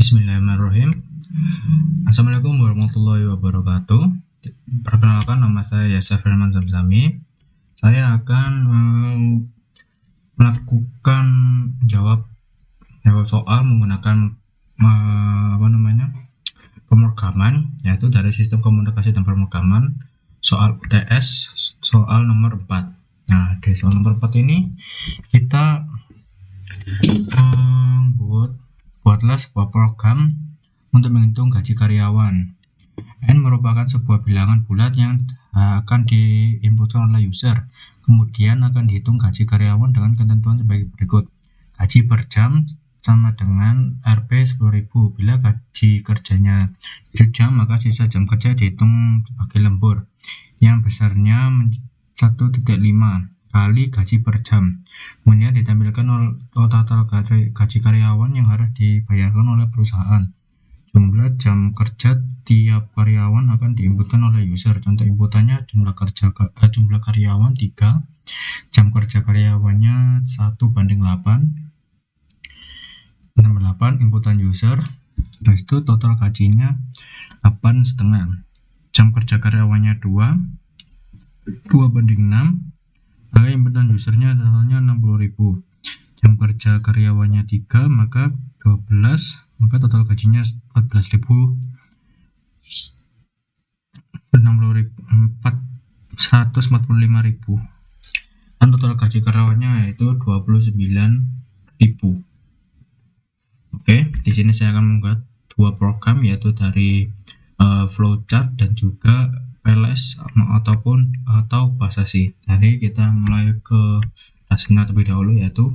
Bismillahirrahmanirrahim. Assalamualaikum warahmatullahi wabarakatuh. Perkenalkan, nama saya Yasa Firman Zamzami. Saya akan melakukan jawab soal menggunakan pemrograman, yaitu dari sistem komunikasi dan pemrograman, soal UTS, soal nomor 4. Nah, di soal nomor 4 ini kita buatlah sebuah program untuk menghitung gaji karyawan. N merupakan sebuah bilangan bulat yang akan diinputkan oleh user. Kemudian akan dihitung gaji karyawan dengan ketentuan sebagai berikut. Gaji per jam sama dengan Rp 10.000. Bila gaji kerjanya 7 jam, maka sisa jam kerja dihitung sebagai lembur yang besarnya 1,5 kali gaji per jam. Kemudian ditampilkan total gaji karyawan yang harus dibayarkan oleh perusahaan. Jumlah jam kerja tiap karyawan akan diinputkan oleh user. Contoh inputannya jumlah karyawan 3, jam kerja karyawannya 1:8, nomor 8 inputan user. Nah, itu total gajinya 8,5. Jam kerja karyawannya 2:6, maka inputan usernya totalnya 60.000. Jam kerja karyawannya 3, maka 12, maka total gajinya 14.000, 145.000, dan total gaji karyawannya yaitu 29.000. Oke, di sini saya akan membuat dua program, yaitu dari flowchart dan juga PLS atau bahasa C. Jadi kita mulai ke dasarnya terlebih dahulu, yaitu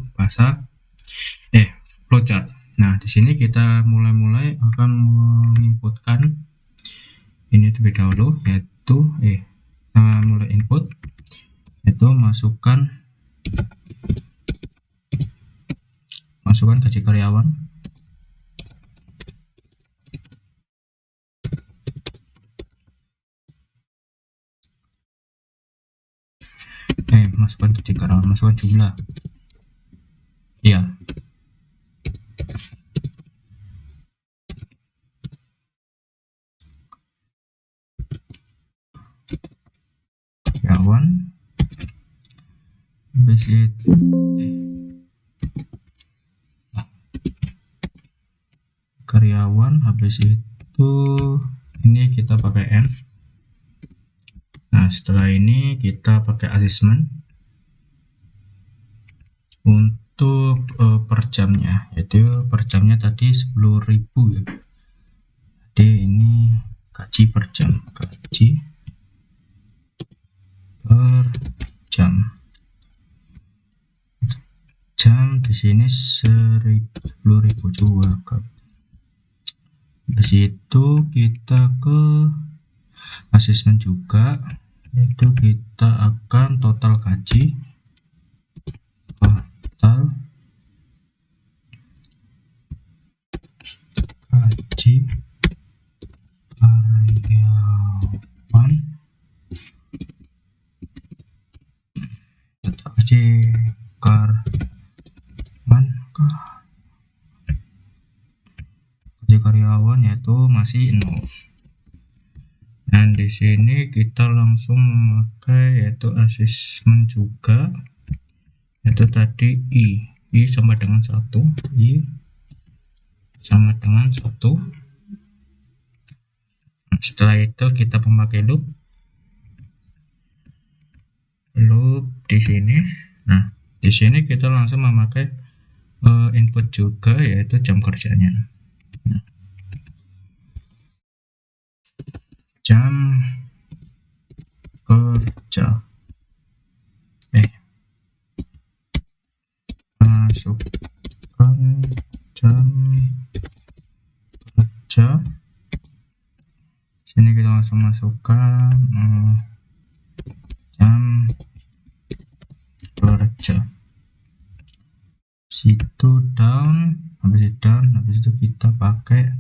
flowchart. Nah, di sini kita mulai akan menginputkan ini terlebih dahulu, yaitu mulai input, yaitu masukkan gaji karyawan. Masukkan jumlah. Iya. Karyawan. Habis itu karyawan, habis itu ini kita pakai N. Nah, setelah ini kita pakai assessment untuk per jamnya, yaitu per jamnya tadi 10.000 ya. Jadi ini gaji per jam, gaji per jam di sini 10.000 juga. Habis itu kita ke assessment juga, yaitu kita akan total gaji karyawan, gaji karyawan yaitu masih 0. Dan di sini kita langsung memakai yaitu assessment juga, yaitu tadi I sama dengan 1, I sama dengan 1. Setelah itu kita memakai loop di sini. Nah, di sini kita langsung memakai input juga, yaitu jam kerjanya. Nah, jam kerja, masukkan jam kerja. Sini kita langsung masukkan jam kerja. Situ down, habis itu kita pakai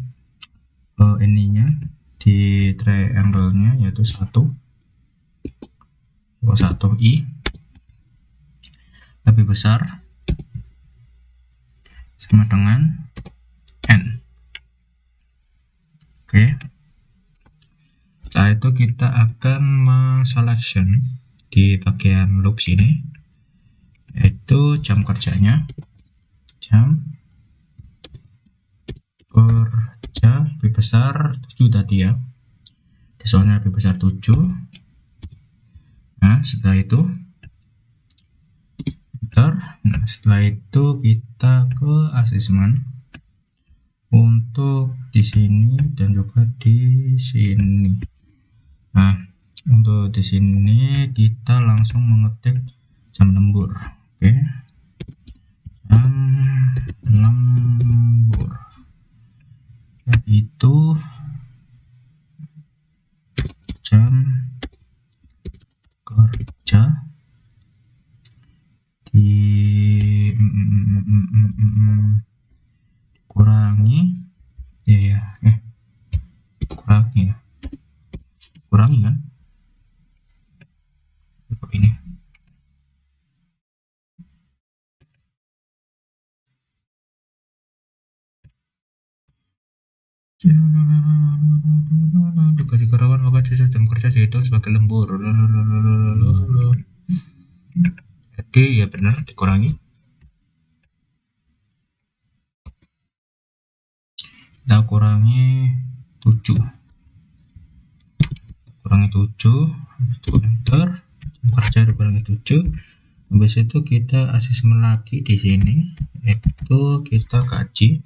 ininya di triangle-nya, yaitu 1 I lebih besar sama dengan N. Oke. Setelah itu kita akan selection di bagian loop sini, yaitu jam kerjanya. Jam kerja lebih besar 7 tadi ya, soalnya lebih besar 7. Nah setelah itu enter. Nah setelah itu kita ke assessment untuk di sini dan juga di sini. Nah untuk di sini kita langsung mengetik jam lembur. Oke, jam lembur yaitu jam kerja dikurangi kurangi kan ini gaji karyawan maka jam kerja dihitung sebagai lembur. Jadi ya benar dikurangi. Kita kurangi 7. Kurangi 7, itu enter. Jam kerja dikurangi 7. Habis itu kita asesmen lagi di sini, itu kita gaji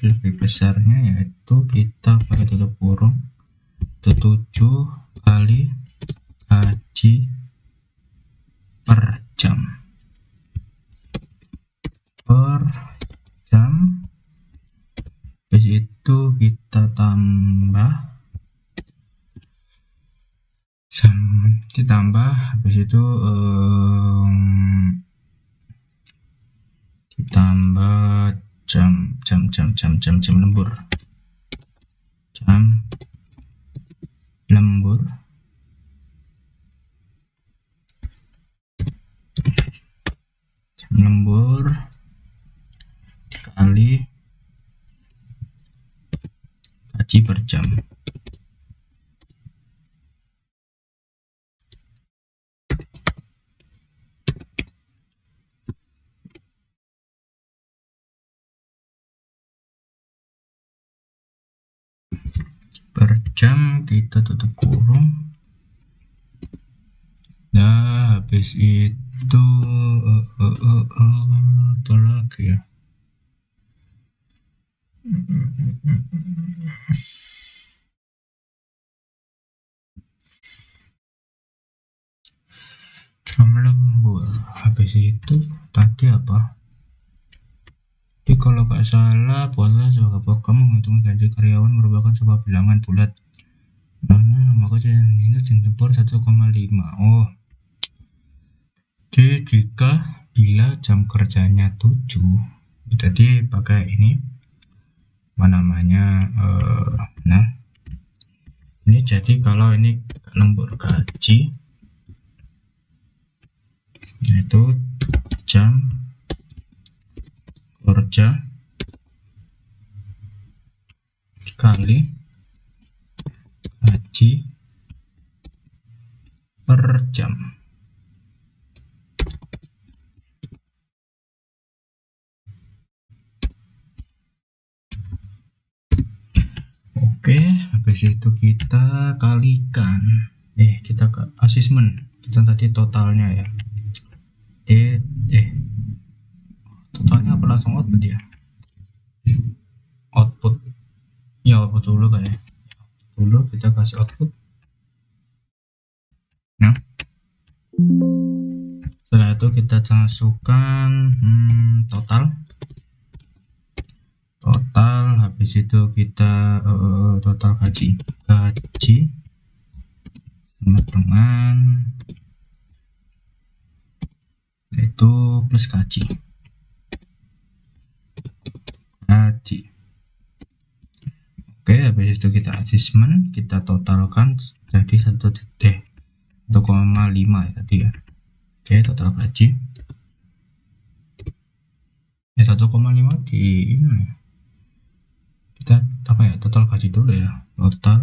lebih besarnya yaitu kita pakai tutup kurung 7 kali gaji per jam habis itu kita tambah habis itu ditambah jam lembur. Jam lembur dikali gaji per jam. Per jam kita tutup kurung. Nah habis itu apa lagi ya, jam lembur. Habis itu tadi apa, jadi kalau nggak salah buatlah sebagai program menghitung gaji karyawan merupakan sebuah bilangan bulat. Maka ini lembur 1,5. Oh, jadi jika bila jam kerjanya 7, jadi pakai ini apa namanya, nah ini jadi kalau ini lembur gaji yaitu jam kerja kali gaji per jam. Oke, habis itu kita kalikan, kita ke assessment, kita tadi totalnya ya, totalnya apa langsung output ya, output dulu kayak dulu kita kasih output. Nah setelah itu kita masukkan total, habis itu kita total gaji sama dengan itu plus gaji. Oke, habis itu kita assessment, kita totalkan jadi 1,5 ya tadi ya. Oke, total gaji 1,5 di ini Kita total gaji dulu ya, total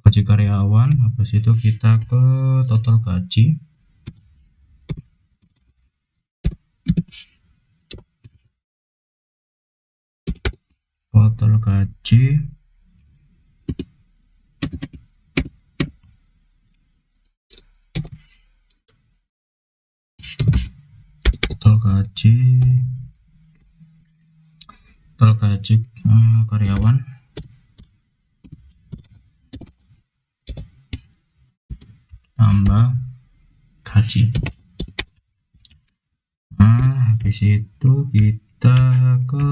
gaji karyawan habis itu kita ke total gaji. Total gaji karyawan tambah gaji. Habis itu kita ke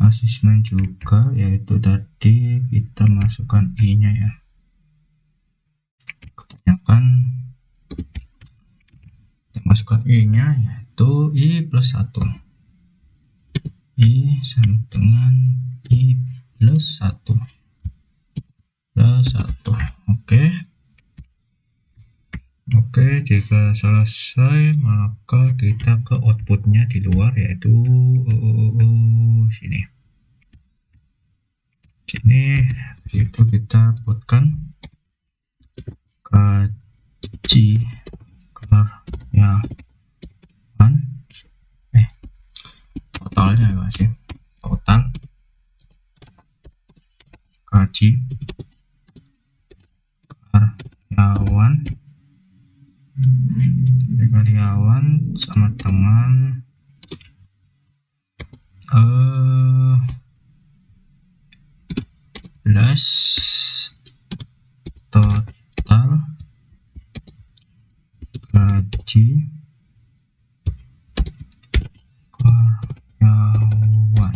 asesmen juga, yaitu tadi kita masukkan I-nya ya. Kebanyakan kita masukkan I-nya, yaitu I plus 1. I sama dengan I plus 1. Oke, jika selesai maka kita ke outputnya di luar, yaitu sini. Itu kita buatkan gaji karyawan, totalnya ya sih, total gaji karyawan sama dengan plus total gaji karyawan.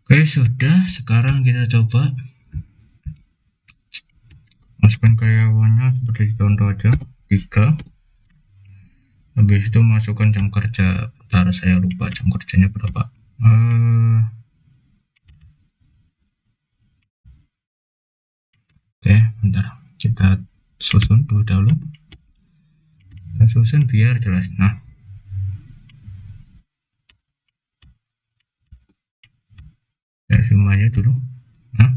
Oke, sudah. Sekarang kita coba masukkan karyawannya seperti contoh aja, 3. Habis itu masukkan jam kerja. Bentar, saya lupa jam kerjanya berapa. Oke, bentar, kita susun dulu. Kita susun biar jelas. Nah, semuanya dulu. Nah,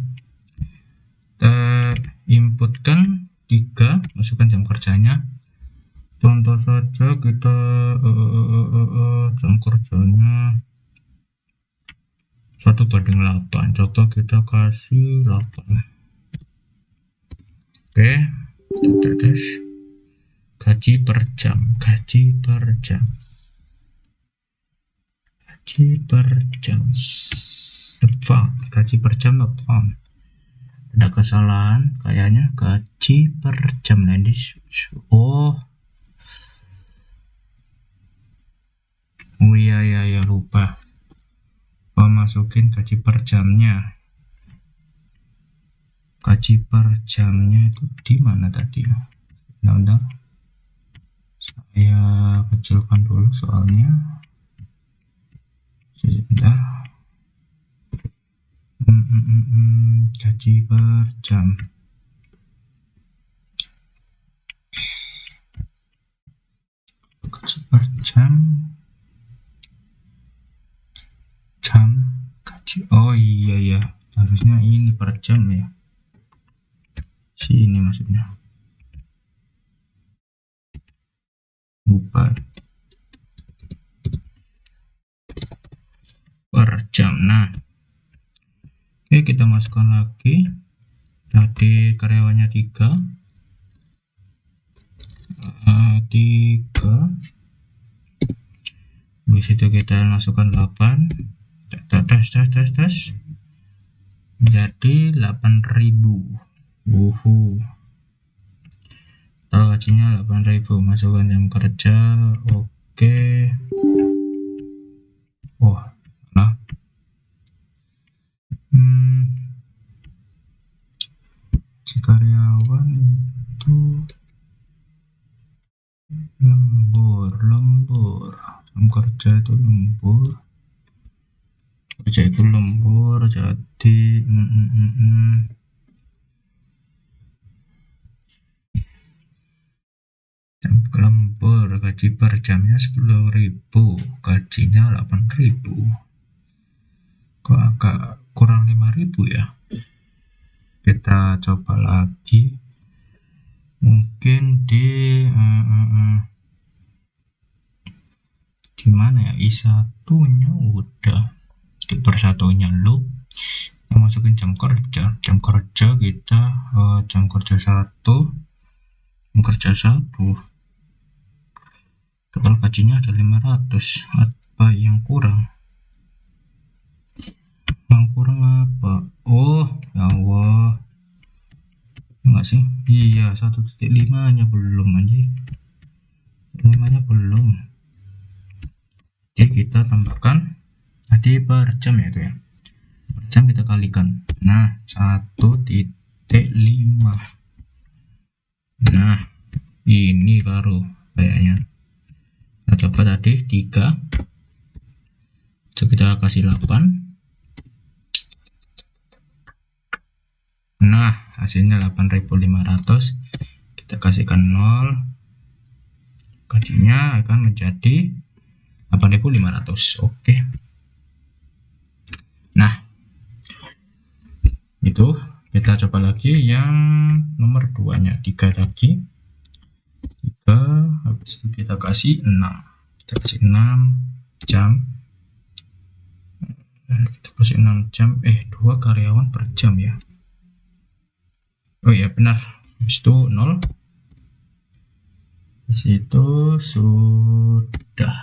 kita inputkan 3, masukkan jam kerjanya. Contoh saja kita jam kerjanya 1:8. Coba kita kasih 8. Oke, kita tes gaji per jam. Gaji per jam not found. Ada kesalahan kayaknya, gaji per jam nanti. Iya, lupa masukin gaji per jamnya. Gaji per jamnya itu di mana tadi? Nah, saya kecilkan dulu soalnya. Sebentar. Gaji per jam. Gaji per jam. Gaji. Oh iya, harusnya ini per jam ya. Sini maksudnya. Lupa. Per jam. Nah, oke, kita masukkan lagi. Tadi karyawannya 3. Habis itu kita masukkan 8. Tes. Jadi 8.000. Total gajinya 8.000. Masukkan jam kerja. Oke. Nah, kerja itu lembur, jadi lembur, gaji per jamnya 10.000, gajinya 8.000, kok agak kurang 5.000 ya. Kita coba lagi, mungkin di gimana ya, I1 nya udah, di per satunya loop, kita masukin jam kerja kita jam kerja 1, total gajinya ada 500. Apa yang kurang apa? Oh ya Allah, enggak sih, iya 1.5 nya belum anjir, 5 nya belum. Jadi kita tambahkan tadi per jam ya, itu ya, per jam kita kalikan, nah 1.5. nah ini baru kayaknya. Kita coba tadi 3, so kita kasih 8, nah hasilnya 8.500. Kita kasihkan 0, gajinya akan menjadi 8.500. Oke, nah itu kita coba lagi yang nomor 2 nya, 3 lagi, 3, habis itu kita kasih 6, kita kasih 6 jam, kita kasih 6 jam, 2 karyawan per jam ya, oh ya benar, habis itu 0, habis itu sudah,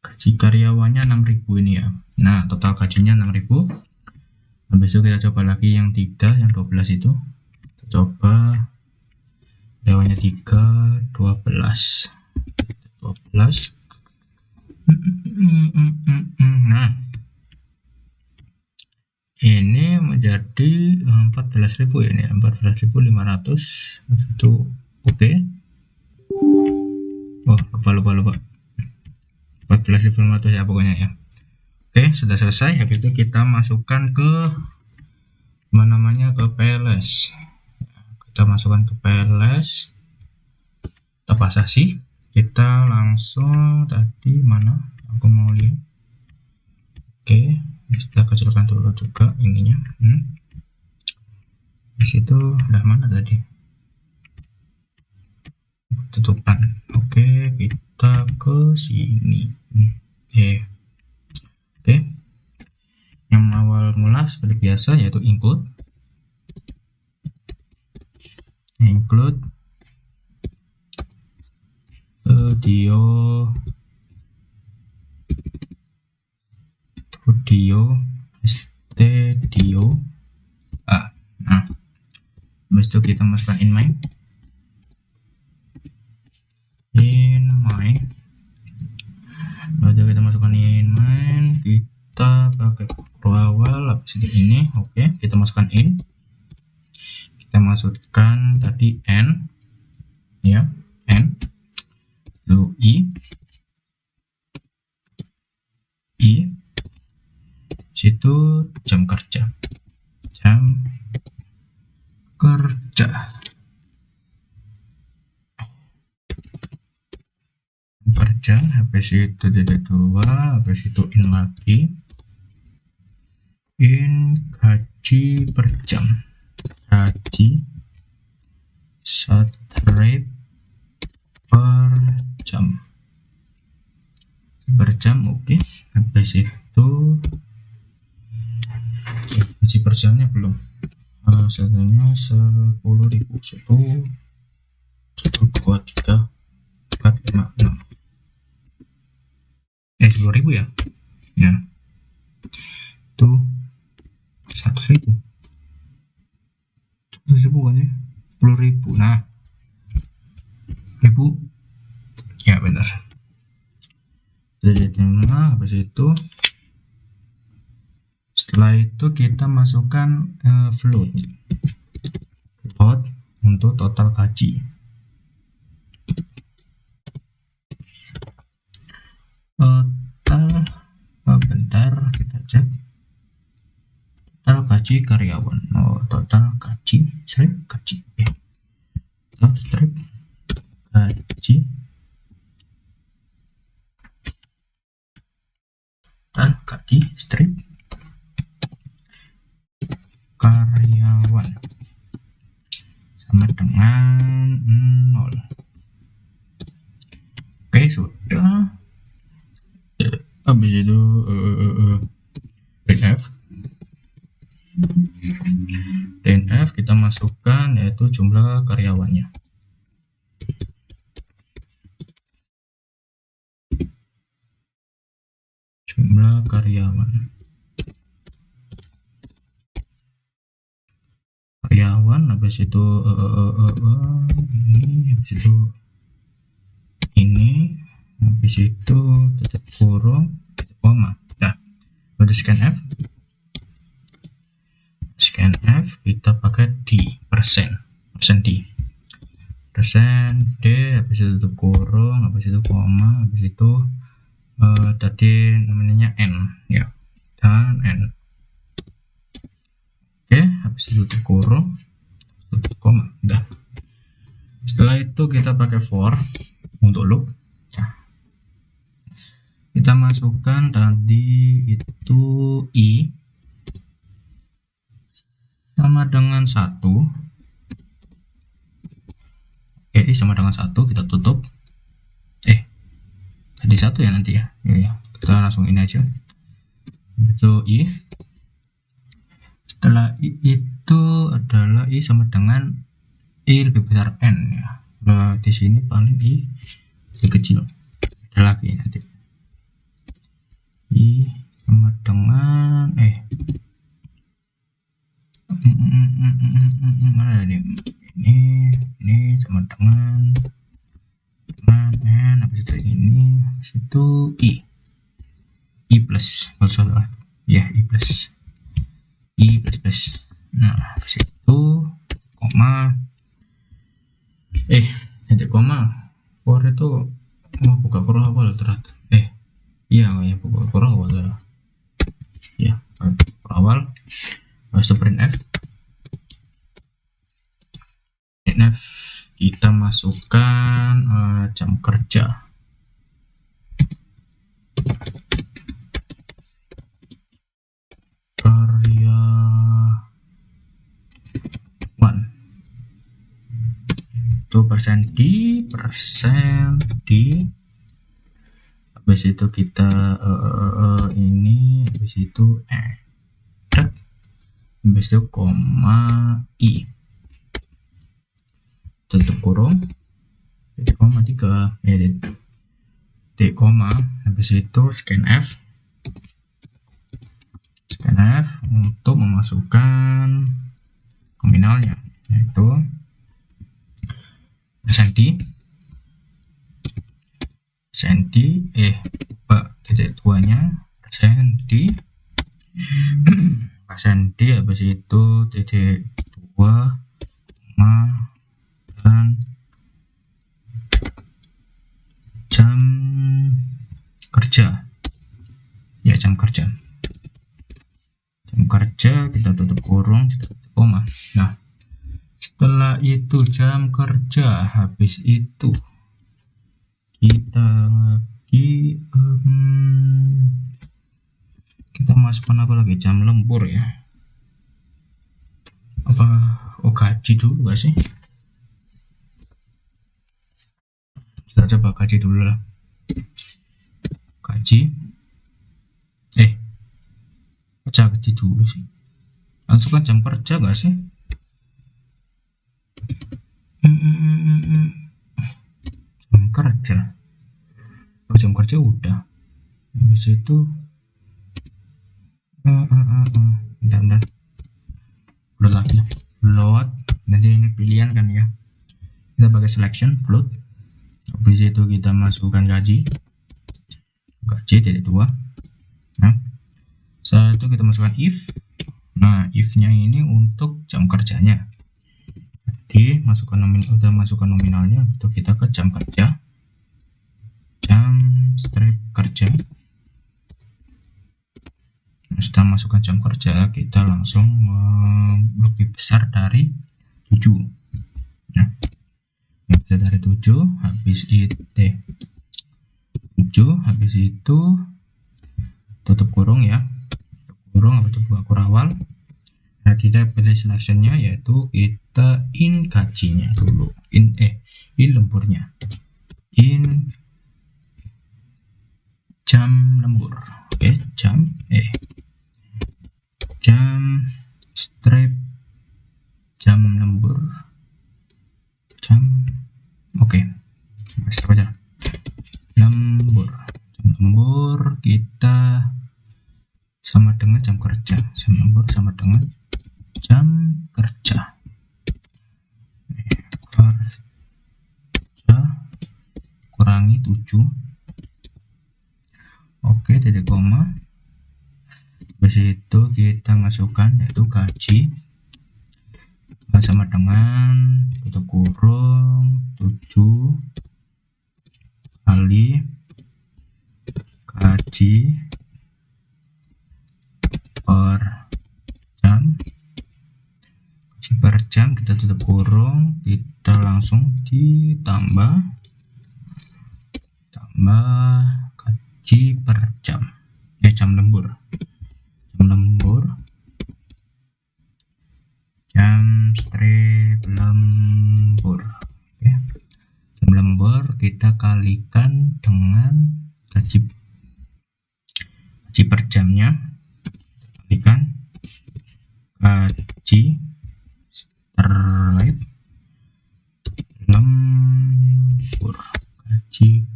gaji karyawannya 6.000 ini ya. Nah total gajinya 6.000. Habis itu kita coba lagi yang 3, yang 12 itu, kita coba karyawannya 3, 12. Nah ini menjadi 14.000 ini, 14.500 itu. Oke. Oh lupa 14.500 ya pokoknya ya. Oke, sudah selesai. Habis itu kita masukkan ke ke PLS. Kita masukkan ke PLS, kita pasasi. Kita langsung tadi mana aku mau lihat. Oke, kita kecilkan dulu juga ininya. Di situ udah mana tadi, tutupan. Oke, kita ke sini. Oke, yang awal mula seperti biasa yaitu include studio. Nah habis itu kita masukkan in main. Lalu kita masukkan in main, kita pakai pro awal, habis itu ini. Oke, kita masukkan in, kita masukkan tadi n ya, n, lalu i situ jam kerja per jam, habis itu tidak 2, habis itu in lagi, in gaji per jam, gaji strip per jam. Oke, habis itu gaji per jamnya belum, hasilnya 10.000, 1, 2, 3, 4, 5, 6, 10.000 ya. Ya, itu 100.000 kan ya, 10.000. Nah 1.000 ya benar. Jadi habis itu setelah itu kita masukkan float untuk total gaji. gaji karyawan. Total gaji strip gaji. Total strip gaji. Total gaji strip karyawan sama dengan 0. Oke, sudah. Habis itu printf kita masukkan yaitu jumlah karyawannya. Jumlah karyawan. Habis itu ini, habis itu ini, habis itu tutup kurung, tutup koma. Nah, udah scanf kita pakai di persen d, habis itu tutup kurung, habis itu koma, habis itu tadi namanya n ya, dan n. Oke, habis itu tutup kurung, tutup koma. Udah. Setelah itu kita pakai for untuk loop. Nah, kita masukkan tadi itu i sama dengan 1. Oke, i sama dengan 1, kita tutup. Tadi 1 ya nanti ya. Ya, kita langsung ini aja. Itu i. Setelah i itu adalah i sama dengan i lebih besar n ya. Kalau di sini paling i lebih kecil. Ada lagi nanti. I sama dengan mana tadi? Ini sama dengan n, habis itu ini, habis itu i plus, kalau salah ya, i plus. Nah, habis itu koma, titik koma. For itu buka kurung awal ternyata. Iya, buka kurung awal ya, kurung awal. Habis itu printf kita masukkan jam kerja. Karyawan itu persen di habis itu kita ini, habis itu habis itu koma i, tutup kurung, titik koma 3 titik koma, habis itu scanf untuk memasukkan nominalnya, yaitu persen d titik tuanya persen d habis itu titik 2 dan jam kerja ya, jam kerja kita tutup kurung, tutup koma. Nah, setelah itu jam kerja, habis itu kita lagi kita masukkan apa lagi, jam lembur ya, apa gaji dulu gak sih? Kita coba gaji dulu lah. Gaji dulu sih, langsung kan jam kerja gak sih? Jam kerja udah, habis itu bentar load nanti ini pilihan kan ya, kita pakai selection float, habis itu kita masukkan gaji titik 2. Nah, setelah itu kita masukkan if. Nah, if nya ini untuk jam kerjanya, jadi udah masukkan nominalnya, itu kita ke jam kerja, jam strip kerja. setelah masukkan jam kerja, kita langsung lebih besar dari 7. Nah, lebih besar dari 7, habis itu 7, habis itu tutup kurung ya, kurung atau buka kurawal. Nah, kita pilih selectionnya, yaitu kita in gajinya dulu, in lemburnya, in jam lembur. Oke, jam strip jam lembur, jam strip aja, lembur. Jam lembur kita sama dengan jam kerja, jam lembur sama dengan jam kerja. Kerja kurangi 7. Oke, titik koma. Habis itu kita masukkan yaitu gaji sama dengan tutup kurung 7 kali gaji per jam. Gaji per jam kita tutup kurung, kita langsung ditambah gaji per jam, jam lembur, jam strip lembur. Oke. Jam lembur kita kalikan dengan gaji per jamnya, kalikan gaji strip lembur, gaji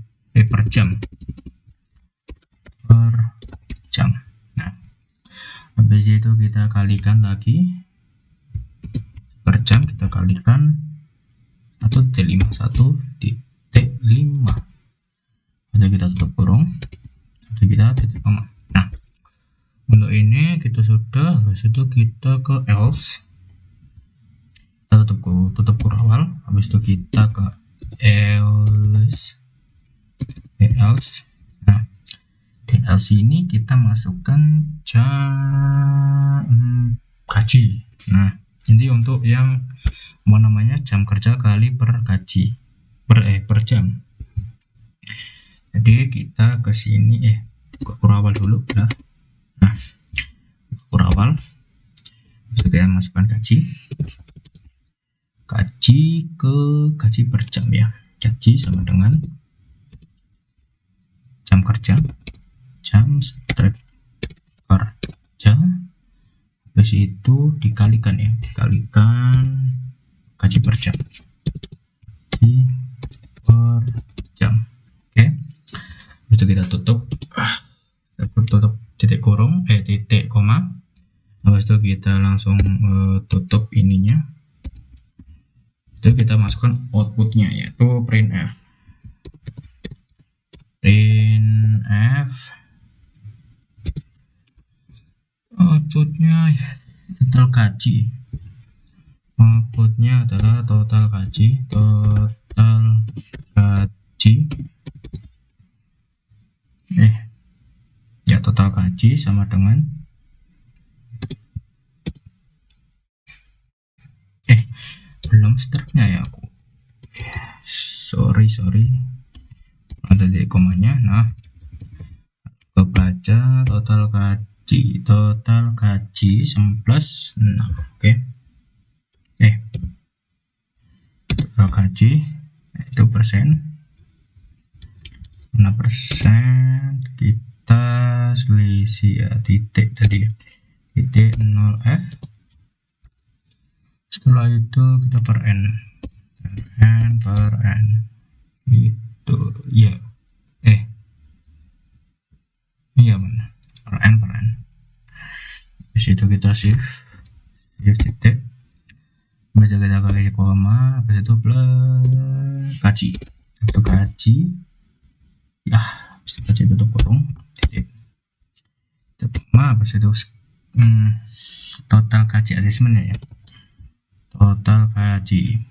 per jam. Nah, habis itu kita kalikan lagi per jam, kita kalikan 1.5, 1.5. Jadi kita tutup kurung, jadi kita titik koma. Nah, untuk ini kita sudah. Habis itu kita ke else, kita tutup kurawal. Habis itu kita ke else. Nah, di else ini kita masukkan jam gaji. Nah, jadi untuk yang jam kerja kali per gaji per jam. Jadi kita ke sini ke kurawal dulu. Nah, kurawal, kita masukkan gaji ke gaji per jam ya. Gaji sama dengan jam kerja, jam strip kerja. Habis itu dikalikan gaji per jam, gaji per jam. Oke. Itu kita tutup titik kurung, titik koma. Habis itu kita langsung tutup ininya. Itu kita masukkan outputnya, yaitu printf. Outputnya total gaji. Outputnya adalah total gaji. Total gaji sama dengan belum stripnya ya aku. Sorry. Ada di komanya. Nah, kebaca total gaji 19. Oke. Total gaji itu persen. 6% kita selisih ya, titik tadi, titik 0f. Setelah itu kita per n itu ya iya benar, per n. Di situ kita shift titik, baca kita kali koma, habis itu plus gaji, itu gaji ya, habis itu gaji tutup kurung, titik koma, habis itu total gaji asesmennya ya, total gaji.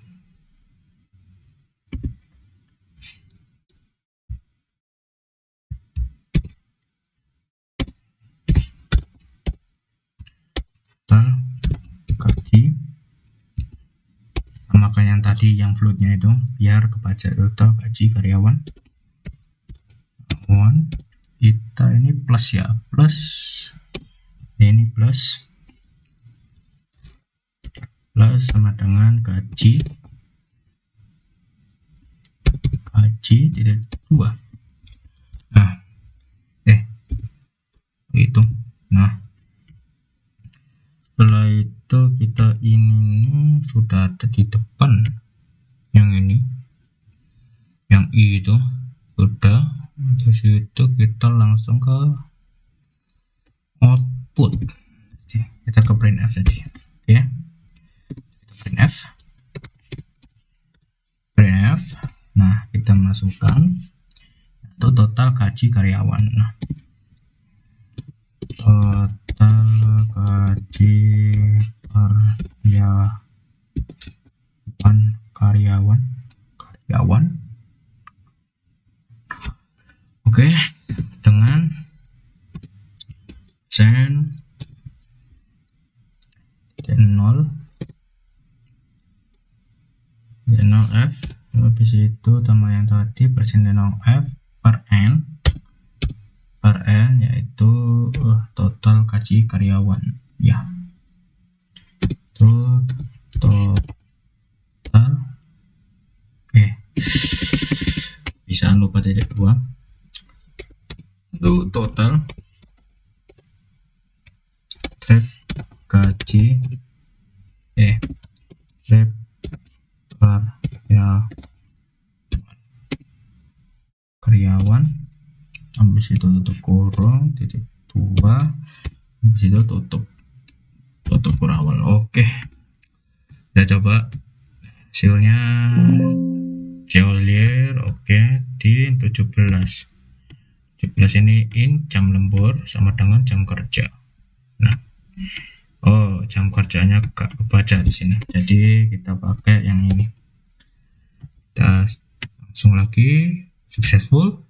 tadi yang floatnya itu biar kebaca total gaji karyawan. Kita ini plus ya, plus ini plus sama dengan gaji tidak 2. Nah itu. Nah setelah itu kita ini sudah ada di depan yang ini, yang I itu sudah. Terus itu kita langsung ke output. Kita ke printf tadi. Oke, printf. Nah kita masukkan itu total gaji karyawan. Nah total gaji karyawan. Oke, dengan sen 0 f, habis itu tambah yang tadi persen 0 f per n yaitu total gaji karyawan ya. Itu total bisa lupa titik 2 itu total trap gaji trap karyawan, habis itu tutup kurung titik 2, habis itu tutup kurung. Oke, kita coba hasilnya. Jaulier oke di 17 ini jam lembur sama dengan jam kerja. Nah jam kerjanya gak kebaca di sini, jadi kita pakai yang ini. Kita langsung lagi successful.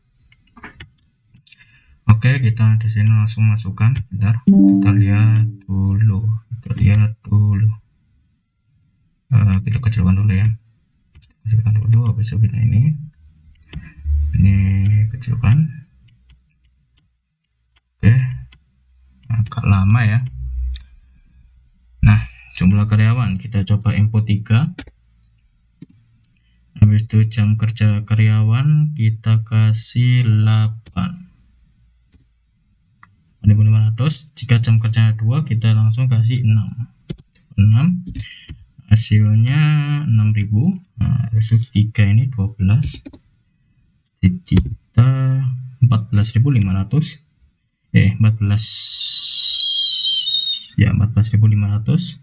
Oke, kita di sini langsung masukkan. Bentar, kita lihat dulu. Kita kecilkan dulu ya. Habis itu kita ini kecilkan. Oke, agak lama ya. Nah, jumlah karyawan kita coba input 3. Habis itu jam kerja karyawan kita kasih 8.500. Jika jam kerja 2 kita langsung kasih 6. Hasilnya 6.000. Nah, terus 3 ini 12 kita 14.500. 14.500.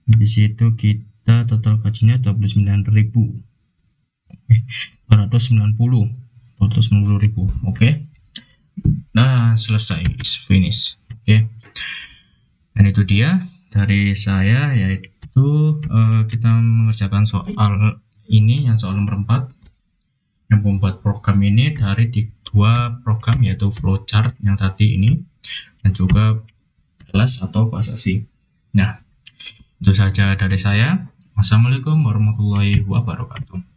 Habis itu kita total gajinya 29.490. 290.000. Oke. Nah, selesai, finish. Oke. Dan itu dia dari saya, yaitu kita mengerjakan soal ini, yang soal nomor 4, yang membuat program ini dari 2 program, yaitu flowchart yang tadi ini dan juga LS atau bahasa C. Nah, itu saja dari saya. Wassalamualaikum warahmatullahi wabarakatuh.